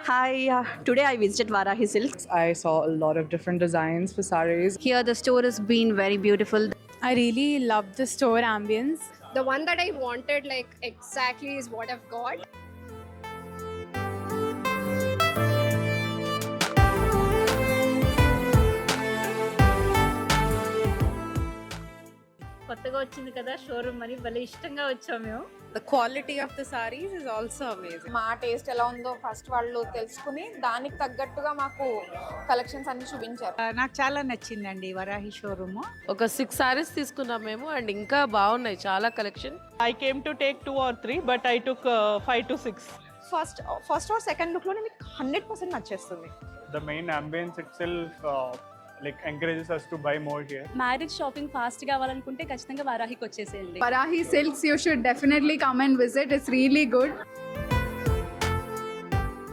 Hi, today I visited Varahi Silks. I saw a lot of different designs for saris. Here the store has been very beautiful. I really love the store ambience. The one that I wanted, like exactly, is what I've got. కొత్తగా వచ్చింది కదా showroom అని భలే ఇష్టంగా వచ్చాం మేము. The quality of the sarees is also amazing. మా taste ఎలా ఉందో ఫస్ట్ వాళ్ళు తెలుసుకుని దానికి తగ్గట్టుగా మాకు కలెక్షన్స్ అన్ని చూపించారు. నాకు చాలా నచ్చిందండి వరాహి షోరూమ్. ఒక 6 sarees తీసుకున్నాం మేము అండ్ ఇంకా బాగున్నాయి చాలా collection. I came to take 2 or 3 but I took 5 to 6. First or second look లోనే మీకు 100% నచ్చేస్తుంది. The main ambience itself like encourages us to buy more here. Marriage shopping fast కావాలనుకుంటే ఖచ్చితంగా వారాహికి వచ్చేసేయండి. Varahi Silks, you should definitely come and visit. It's really good.